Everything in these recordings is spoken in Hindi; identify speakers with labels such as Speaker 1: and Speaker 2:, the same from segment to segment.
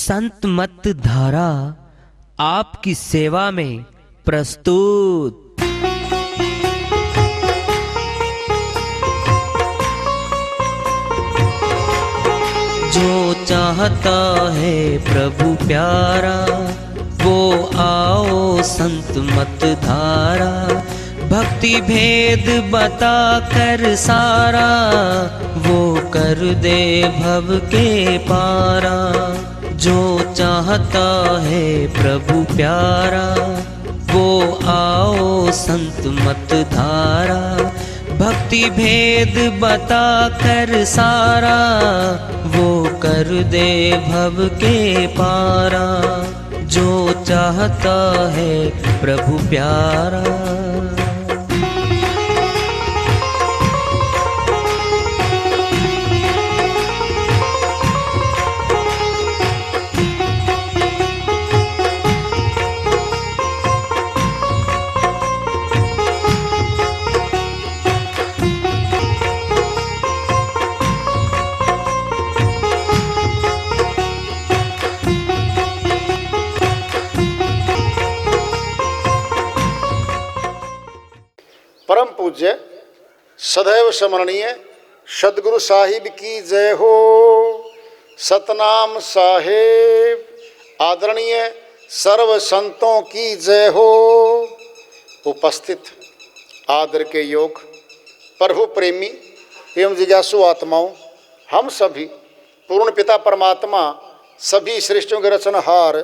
Speaker 1: संत मत धारा आपकी सेवा में प्रस्तुत। जो चाहता है प्रभु प्यारा वो आओ संत मत धारा, भक्ति भेद बता कर सारा वो कर दे भव के पारा। जो चाहता है प्रभु प्यारा वो आओ संत मत धारा, भक्ति भेद बता कर सारा वो कर दे भव के पारा। जो चाहता है प्रभु प्यारा।
Speaker 2: परम पूज्य सदैव स्मरणीय सदगुरु साहिब की जय हो। सतनाम साहेब आदरणीय सर्व संतों की जय हो। उपस्थित आदर के योग प्रभु प्रेमी एवं जिज्ञासु आत्माओं, हम सभी पूर्ण पिता परमात्मा सभी सृष्टियों के रचनहार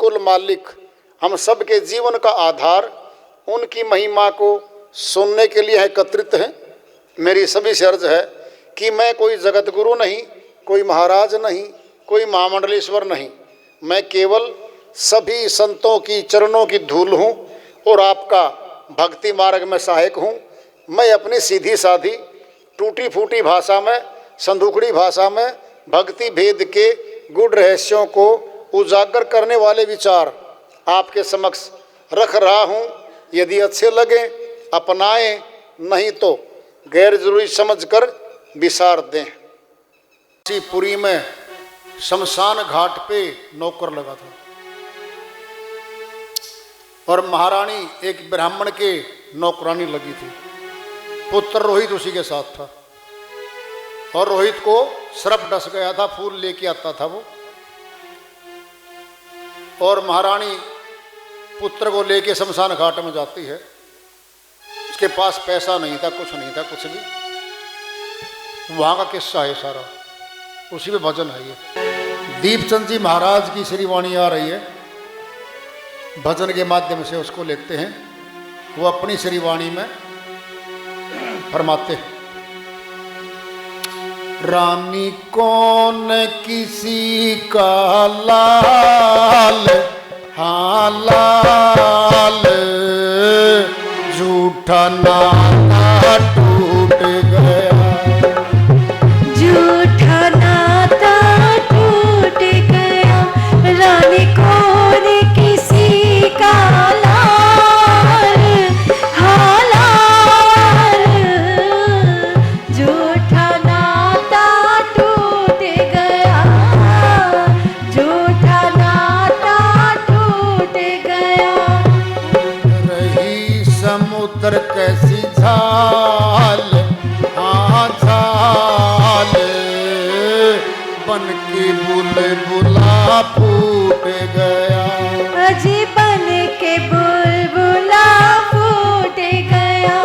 Speaker 2: कुल मालिक हम सब के जीवन का आधार उनकी महिमा को सुनने के लिए एकत्रित हैं। मेरी सभी से अर्ज है कि मैं कोई जगत गुरु नहीं, कोई महाराज नहीं, कोई महामंडलेश्वर नहीं, मैं केवल सभी संतों की चरणों की धूल हूँ और आपका भक्ति मार्ग में सहायक हूँ। मैं अपनी सीधी साधी टूटी फूटी भाषा में, संदूकड़ी भाषा में भक्ति भेद के गुड़ रहस्यों को उजागर करने वाले विचार आपके समक्ष रख रहा हूँ। यदि अच्छे लगे अपनाएं, नहीं तो गैर जरूरी समझकर विसार दें। पुरी में शमशान घाट पे नौकर लगा था और महारानी एक ब्राह्मण के नौकरानी लगी थी। पुत्र रोहित उसी के साथ था और रोहित को सर्प डस गया था, फूल लेके आता था वो। और महारानी पुत्र को लेके शमशान घाट में जाती है। उसके पास पैसा नहीं था, कुछ नहीं था, कुछ भी। वहाँ का किस्सा है सारा, उसी में भजन है ये। दीपचंद जी महाराज की श्रीवाणी आ रही है, भजन के माध्यम से उसको लेते हैं। वो अपनी श्रीवाणी में फरमाते हैं, रानी कौन किसी का लाल, हाँ लाल, झूठा नाता टूट गया,
Speaker 3: झूठा नाता टूट गया, रानी कौन किसी का लाल, हाँ लाल, झूठा नाता टूट गया, झूठा नाता टूट गया।
Speaker 2: रही समुद्र कैसी झाल, हाँ झाल, बन के बुलबुला फूट गया,
Speaker 3: अजी बन के बुलबुला फूट गया,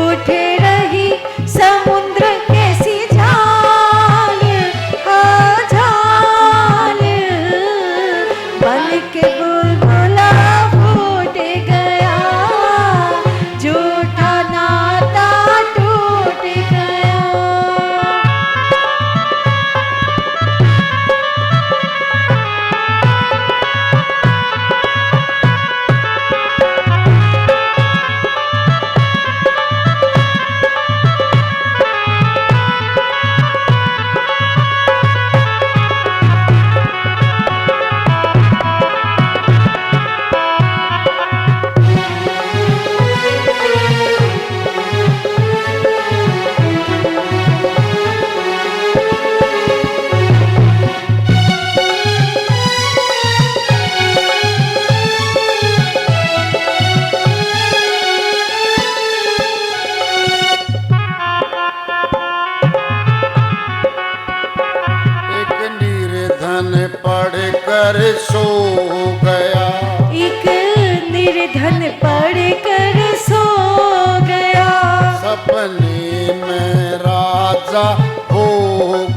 Speaker 3: उठ रही समुद्र कैसी झाल, हाँ झाल, बन के बुलबुला फूट गया, झूठा नाता टूट गया।
Speaker 2: पढ़कर सो गया,
Speaker 3: एक निर्धन पढ़कर सो गया,
Speaker 2: सपने में राजा हो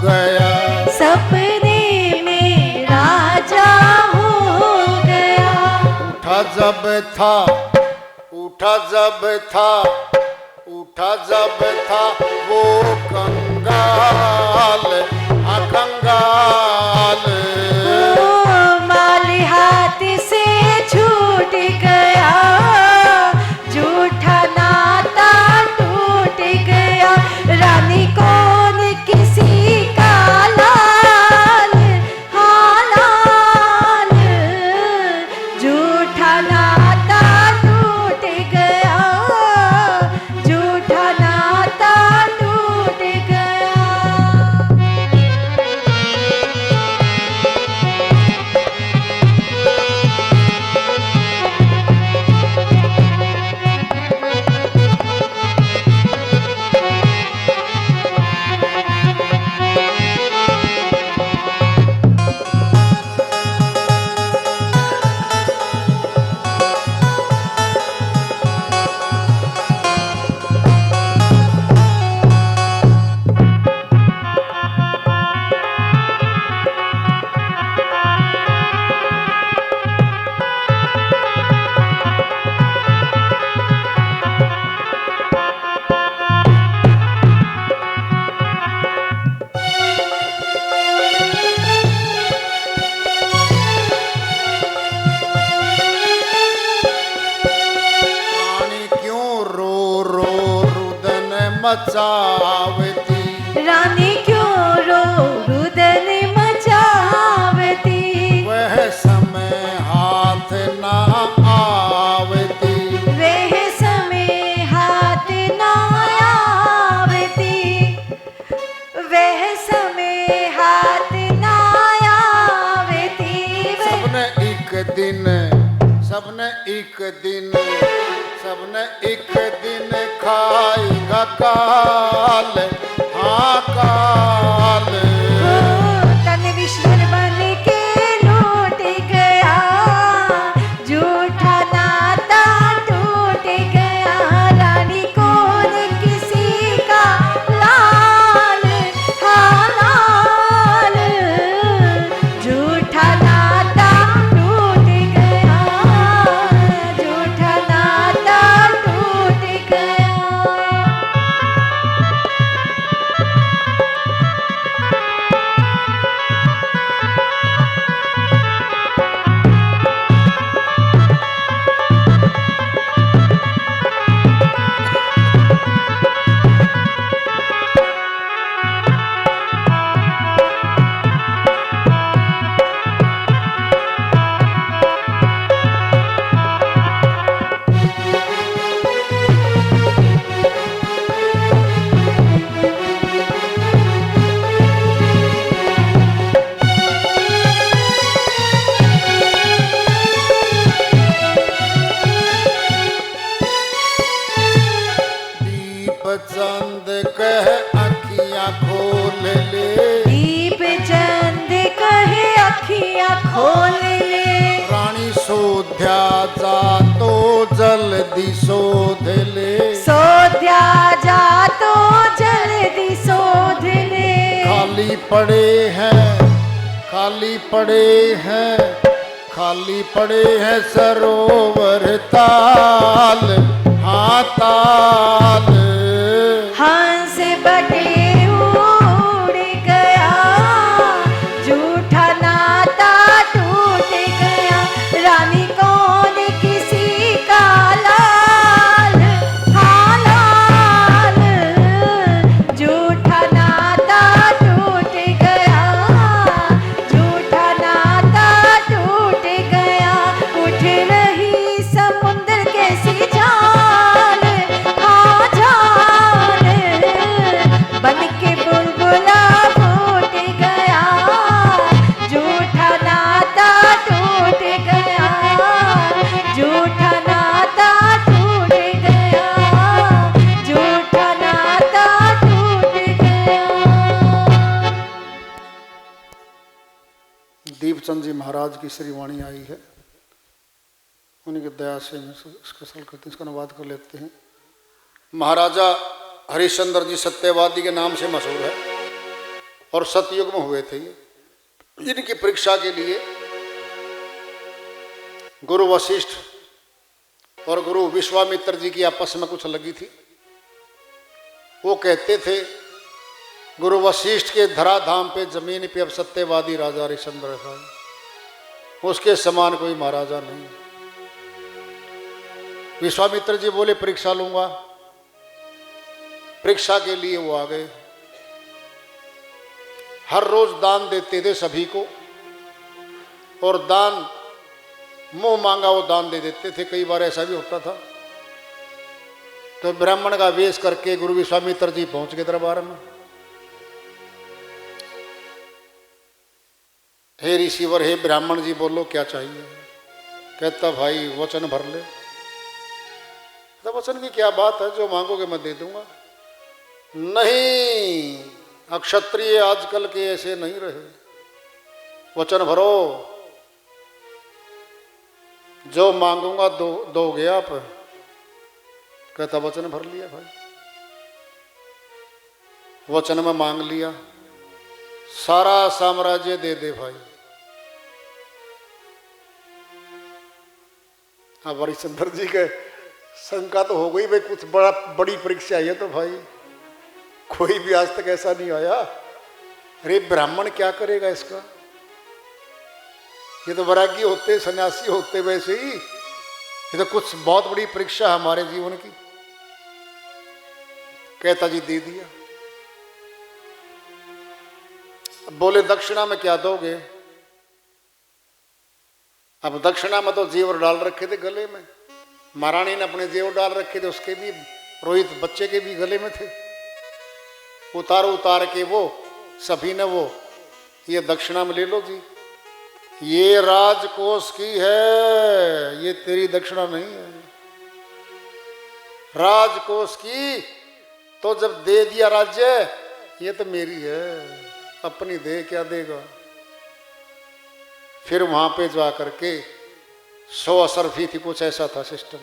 Speaker 2: गया,
Speaker 3: सपने में राजा हो गया।
Speaker 2: उठा जब था, उठा जब था, उठा जब था वो कंगाल, कंगाल।
Speaker 3: माल हाथ से छूट गया, झूठा नाता टूट गया, रानी कौन किसी का लाल, हाँ लाल, झूठा नाता टूट गया, झूठा नाता टूट गया।
Speaker 2: मचावती,
Speaker 3: रानी क्यों रो रुदन मचावती,
Speaker 2: वह समय हाथ ना आवती,
Speaker 3: वह समय हाथ ना आवती, वह समय हाथ ना आवती।
Speaker 2: सबने एक दिन, सबने एक दिन, सबने एक दिन खाएगा काल, हाँ काल।
Speaker 3: तन विश्वर बन के लौट गया, झूठा नाता टूट गया, रानी कौन किसी का लाल, हाँ लाल, झूठा नाता टूट गया, झूठा नाता टूट गया।
Speaker 2: चंद कह अखियां खोल ले,
Speaker 3: दीप चंद कहे अखियां खोल ले,
Speaker 2: रानी सोध्या जा तो जल्दी शोध ले,
Speaker 3: सोध्या जा तो जल्दी शोध ले।
Speaker 2: खाली पड़े हैं, खाली पड़े हैं, खाली पड़े हैं सरोवर ताल, हाँ ताल।
Speaker 3: हंस बटे उड़ गया, झूठा नाता टूट गया, रानी कौन किसी का लाल, हाँ लाल, झूठा नाता टूट गया, झूठा नाता टूट गया। उठ रही समुद्र कैसी जान, हाँ जान,
Speaker 2: दीपचंद जी महाराज की श्री वाणी आई है, उन्हीं की दया से मैं इसका सरल करते हैं, इसका अनुवाद कर लेते हैं। महाराजा हरिश्चंद्र जी सत्यवादी के नाम से मशहूर है और सतयुग में हुए थे ये। जिनकी परीक्षा के लिए गुरु वशिष्ठ और गुरु विश्वामित्र जी की आपस में कुछ लगी थी। वो कहते थे गुरु वशिष्ठ के धराधाम पे जमीन पे अब सत्यवादी राजा हरिश्चंद्र था, उसके समान कोई महाराजा नहीं। विश्वामित्र जी बोले परीक्षा लूंगा। परीक्षा के लिए वो आ गए। हर रोज दान देते थे सभी को, और दान मुंह मांगा वो दान दे देते थे। कई बार ऐसा भी होता था। तो ब्राह्मण का वेश करके गुरु विश्वामित्र जी पहुंच गए दरबार में। हे ऋषिवर, हे ब्राह्मण जी, बोलो क्या चाहिए। कहता भाई वचन भर ले। तो वचन की क्या बात है, जो मांगोगे मैं दे दूंगा। नहीं, अक्षत्रिय आजकल के ऐसे नहीं रहे, वचन भरो, जो मांगूंगा दोगे आप। कहता वचन भर लिया भाई। वचन में मांग लिया, सारा साम्राज्य दे दे भाई। अब हरिश्चंद्र जी के शंका तो हो गई भाई, कुछ बड़ी परीक्षा है तो भाई, कोई भी आज तक ऐसा नहीं आया। अरे ब्राह्मण क्या करेगा इसका, ये तो वैरागी होते, सन्यासी होते वैसे ही। ये तो कुछ बहुत बड़ी परीक्षा है हमारे जीवन की। कहता जी दे दिया। अब बोले दक्षिणा में क्या दोगे। अब दक्षिणा में तो जेवर डाल रखे थे गले में। महारानी ने अपने जेवर डाल रखे थे, उसके भी, रोहित बच्चे के भी गले में थे। उतार के वो सभी ने वो, ये दक्षिणा में ले लो जी, ये राजकोष की है, ये तेरी दक्षिणा नहीं है। राजकोष की तो जब दे दिया राज्य, ये तो मेरी है, अपनी दे, क्या देगा। फिर वहां पे जा करके 100 असरफी थी, कुछ ऐसा था सिस्टम,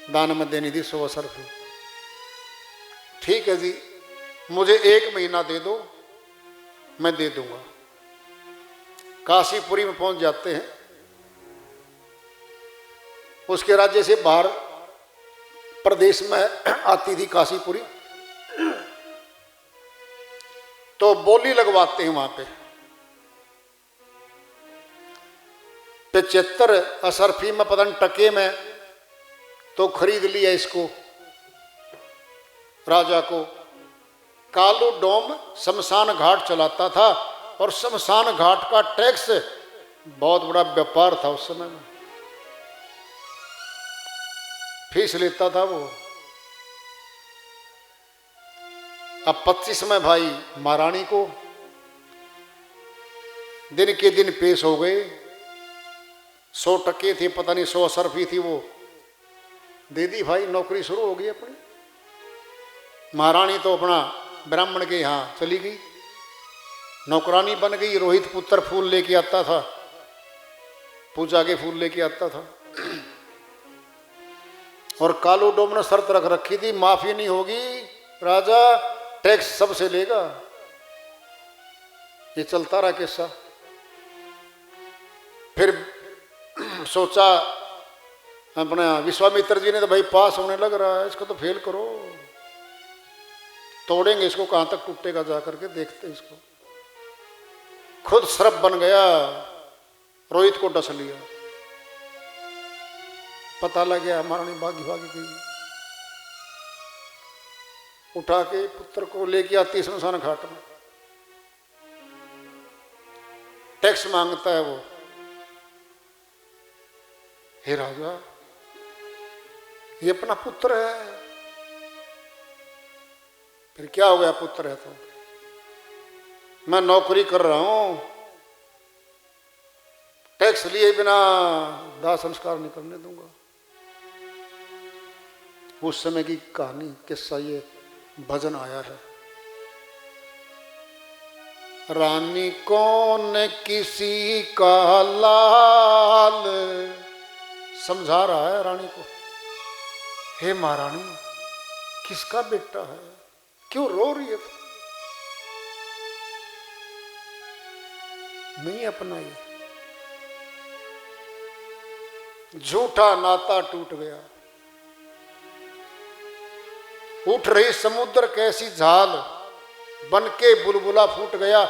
Speaker 2: दान में देनी थी 100 असरफी। ठीक है जी, मुझे 1 महीना दे दो, मैं दे दूंगा। काशीपुरी में पहुंच जाते हैं। उसके राज्य से बाहर प्रदेश में आती थी काशीपुरी, तो बोली लगवाते हैं वहां पे। 75 असरफी में, पता नहीं टके में, तो खरीद लिया इसको, राजा को। कालू डोम शमशान घाट चलाता था, और शमशान घाट का टैक्स बहुत बड़ा व्यापार था उस समय में, फीस लेता था वो। अब 25 में भाई महारानी को दिन के दिन पेश हो गए। 100 टके थे, पता नहीं 100 असरफी थी, वो दे दी भाई। नौकरी शुरू हो गई अपनी। महारानी तो अपना ब्राह्मण के यहाँ चली गई, नौकरानी बन गई। रोहित पुत्र फूल लेके आता था, पूजा के फूल लेके आता था। और कालू डोम ने शर्त रख रखी थी, माफी नहीं होगी, राजा टैक्स सबसे लेगा। ये चलता रहा किस्सा। फिर सोचा अपने विश्वामित्र जी ने, तो भाई पास होने लग रहा है, इसको तो फेल करो, तोड़ेंगे इसको, कहां तक टूटेगा, जा करके देखते इसको। खुद सर्प बन गया, रोहित को डस लिया। पता लग गया, महारानी भागी गई। उठा के पुत्र को लेके आती शमशान घाट में। टैक्स मांगता है वो। हे राजा, ये अपना पुत्र है। फिर क्या हो गया, पुत्र है तो मैं नौकरी कर रहा हूं, टैक्स लिए बिना दाह संस्कार नहीं करने दूंगा। उस समय की कहानी, किस्सा, ये भजन आया है। रानी कौन किसी का लाल। समझा रहा है रानी को, हे महारानी किसका बेटा है, क्यों रो रही है तू? नहीं अपनाई, झूठा नाता टूट गया। उठ रही समुद्र कैसी झाल, बन के बुलबुला फूट गया।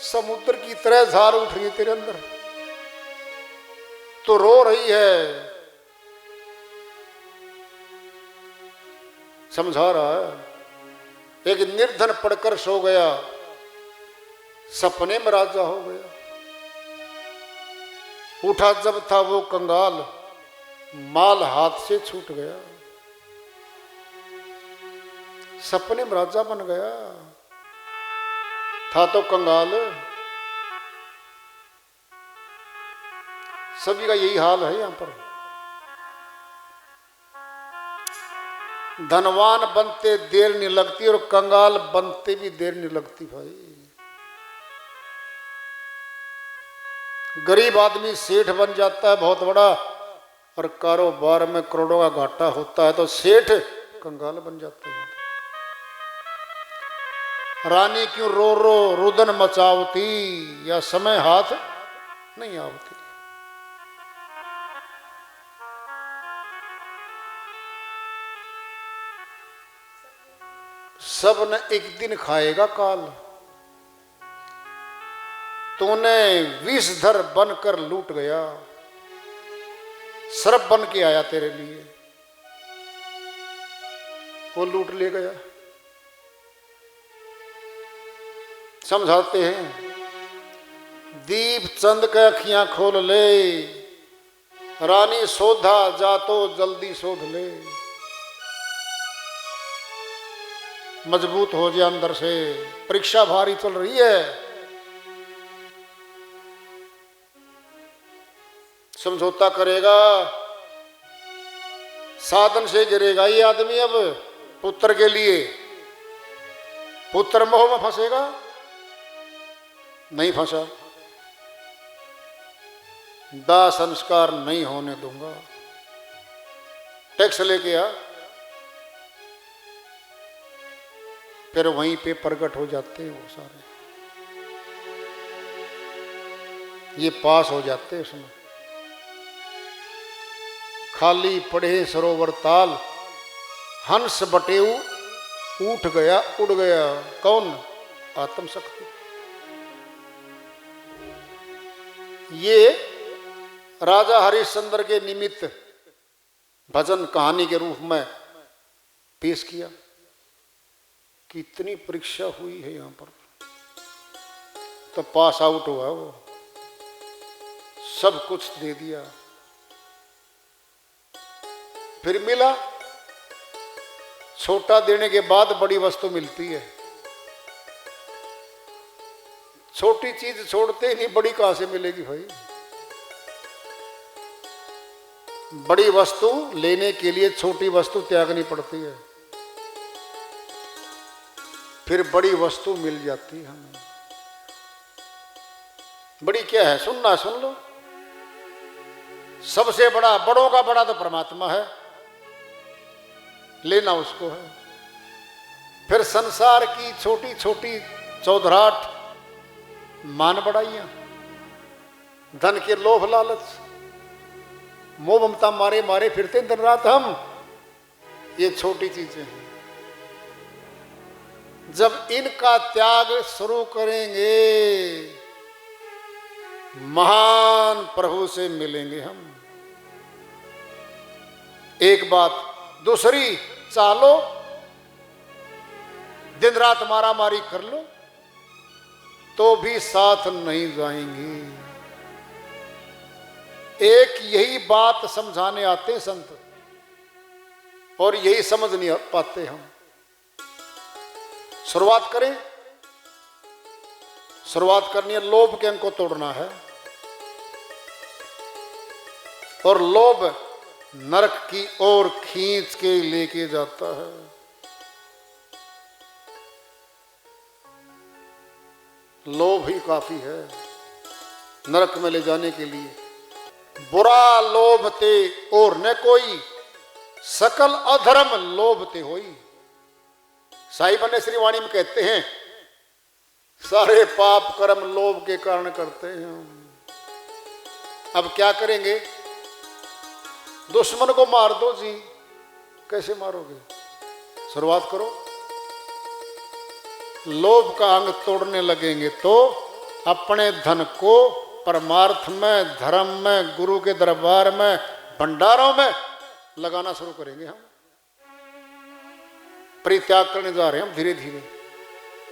Speaker 2: समुद्र की तरह झाल उठ रही है तेरे अंदर, तो रो रही है। समझा रहा है। एक निर्धन पड़कर सो गया, सपने में राजा हो गया। उठा जब था वो कंगाल, माल हाथ से छूट गया। सपने में राजा बन गया, था तो कंगाल। सभी का यही हाल है यहां पर। धनवान बनते देर नहीं लगती और कंगाल बनते भी देर नहीं लगती भाई। गरीब आदमी सेठ बन जाता है बहुत बड़ा, और कारोबार में करोड़ों का घाटा होता है तो सेठ कंगाल बन जाता है। रानी क्यों रो रो रुदन मचावती, या समय हाथ नहीं आवती। सब ने एक दिन खाएगा काल, तूने विषधर बनकर लूट गया। सर्प बन के आया तेरे लिए, वो लूट ले गया। समझाते हैं, दीप चंद के अखियां खोल ले, रानी सोधा जा तो जल्दी शोध ले। मजबूत हो जाए अंदर से, परीक्षा भारी चल रही है। समझौता करेगा, साधन से गिरेगा ये आदमी। अब पुत्र के लिए, पुत्र मोह में फंसेगा, नहीं फंसा। दाह संस्कार नहीं होने दूंगा, टैक्स लेके आ। फिर वहीं पे प्रकट हो जाते हैं वो सारे, ये पास हो जाते हैं उसमें। खाली पड़े सरोवर ताल, हंस बटेऊ उठ गया उड़ गया। कौन? आत्म शक्ति। ये राजा हरिश्चंद्र के निमित्त भजन कहानी के रूप में पेश किया। कितनी परीक्षा हुई है यहां पर, तो पास आउट हुआ वो, सब कुछ दे दिया। फिर मिला, छोटा देने के बाद बड़ी वस्तु मिलती है। छोटी चीज छोड़ते ही नहीं, बड़ी कहां से मिलेगी भाई। बड़ी वस्तु लेने के लिए छोटी वस्तु त्यागनी पड़ती है, फिर बड़ी वस्तु मिल जाती है हमें। बड़ी क्या है? सुनना सुन लो। सबसे बड़ा, बड़ों का बड़ा तो परमात्मा है, लेना उसको है। फिर संसार की छोटी छोटी चौधराट, मान बढ़ाइयां, धन के लोभ लालच, मोह ममता मारे मारे फिरते दिन रात हम। ये छोटी चीजें हैं। जब इनका त्याग शुरू करेंगे, महान प्रभु से मिलेंगे हम। एक बात। दूसरी, चालो दिन रात मारा मारी कर लो तो भी साथ नहीं जाएंगी। एक यही बात समझाने आते संत, और यही समझ नहीं पाते हम। शुरुआत करें, शुरुआत करनी है, लोभ के अंक को तोड़ना है। और लोभ नरक की ओर खींच के लेके जाता है। लोभ ही काफी है नरक में ले जाने के लिए। बुरा लोभ ते और न कोई, सकल अधर्म लोभ ते होई। साईं बने श्रीवाणी में कहते हैं सारे पाप कर्म लोभ के कारण करते हैं। अब क्या करेंगे? दुश्मन को मार दो जी। कैसे मारोगे? शुरुआत करो। लोभ का अंग तोड़ने लगेंगे तो अपने धन को परमार्थ में, धर्म में, गुरु के दरबार में, भंडारों में लगाना शुरू करेंगे। हम परित्याग करने जा रहे हैं हम धीरे धीरे।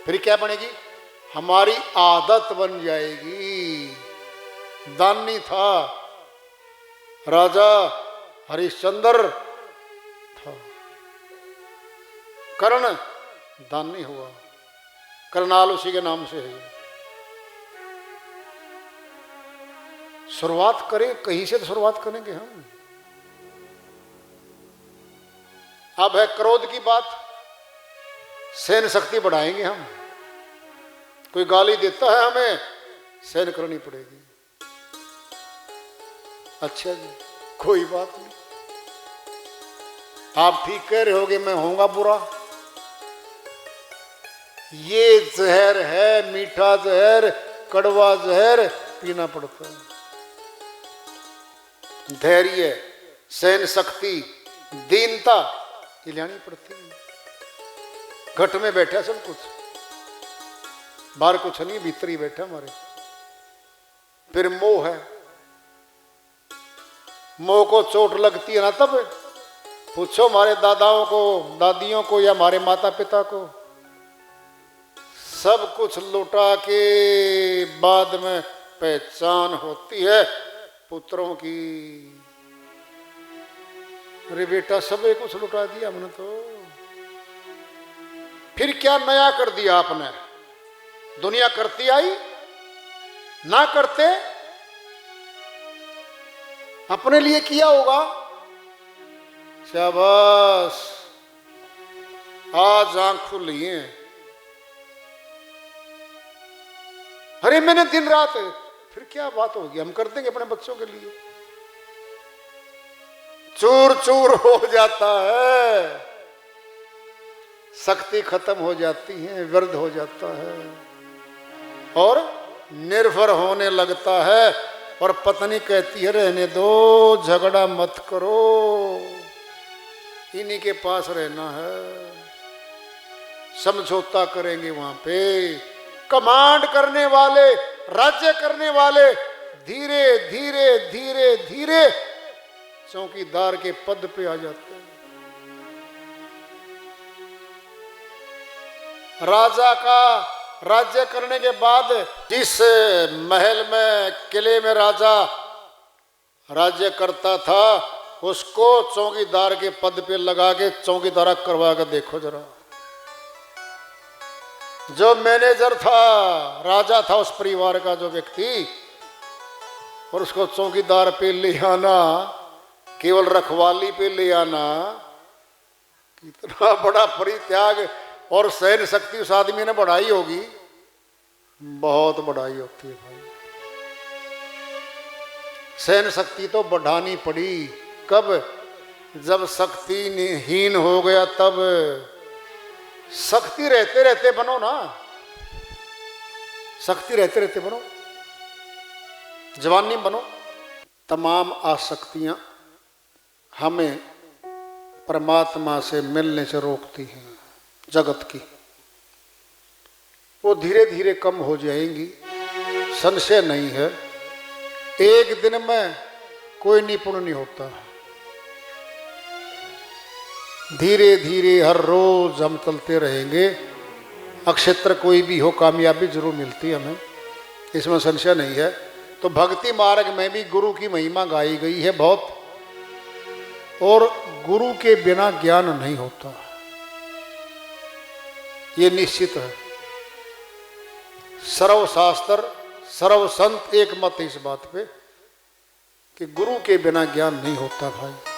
Speaker 2: फिर क्या बनेगी? हमारी आदत बन जाएगी। दानी था, राजा हरिश्चंद्र था, कर्ण दानी हुआ, करनाल उसी के नाम से है। शुरुआत करें कहीं से, तो शुरुआत करेंगे हम। अब है क्रोध की बात, सहन शक्ति बढ़ाएंगे हम। कोई गाली देता है हमें, सहन करनी पड़ेगी। अच्छा जी, कोई बात नहीं, आप ठीक कह रहे होगे, मैं होऊंगा बुरा। ये जहर है, मीठा जहर, कड़वा जहर पीना पड़ता है। धैर्य, सहन शक्ति, दीनता ये लानी पड़ती है। घट में बैठा सब कुछ, बाहर कुछ नहीं, भीतर ही बैठा हमारे। फिर मोह है, मोह को चोट लगती है ना, तब पूछो हमारे दादाओं को, दादियों को, या हमारे माता पिता को। सब कुछ लुटा के बाद में पहचान होती है पुत्रों की। अरे बेटा, सब कुछ लुटा दिया हमने तो। फिर क्या नया कर दिया आपने? दुनिया करती आई, ना करते अपने लिए किया होगा। शाबाश, आज आंख खुली है। अरे मैंने दिन रात, फिर क्या बात होगी? हम कर देंगे अपने बच्चों के लिए। चूर चूर हो जाता है, शक्ति खत्म हो जाती है, व्यर्थ हो जाता है और निर्भर होने लगता है। और पत्नी कहती है रहने दो, झगड़ा मत करो, इन्हीं के पास रहना है, समझौता करेंगे वहां पे। कमांड करने वाले, राज्य करने वाले धीरे धीरे धीरे धीरे चौकीदार के पद पे आ जाते हैं। राजा का राज्य करने के बाद जिस महल में, किले में राजा राज्य करता था, उसको चौकीदार के पद पे लगा के चौकीदारा करवा कर देखो जरा। जो मैनेजर था, राजा था उस परिवार का जो व्यक्ति, और उसको चौकीदार पे ले आना, केवल रखवाली पे ले आना, कितना बड़ा परित्याग और सहन शक्ति उस आदमी ने बढ़ाई होगी। बहुत बढ़ाई होती है भाई। सहन शक्ति तो बढ़ानी पड़ी। कब? जब शक्ति हीन हो गया तब। शक्ति रहते रहते बनो ना, शक्ति रहते रहते बनो, जवानी बनो। तमाम आसक्तियां हमें परमात्मा से मिलने से रोकती हैं। जगत की वो धीरे धीरे कम हो जाएंगी, संशय नहीं है। एक दिन में कोई निपुण नहीं होता। धीरे धीरे हर रोज हम चलते रहेंगे, अक्षेत्र कोई भी हो, कामयाबी जरूर मिलती है हमें, इसमें संशय नहीं है। तो भक्ति मार्ग में भी गुरु की महिमा गाई गई है बहुत, और गुरु के बिना ज्ञान नहीं होता, ये निश्चित है। सर्वशास्त्र, सर्व संत एक मत इस बात पे कि गुरु के बिना ज्ञान नहीं होता भाई।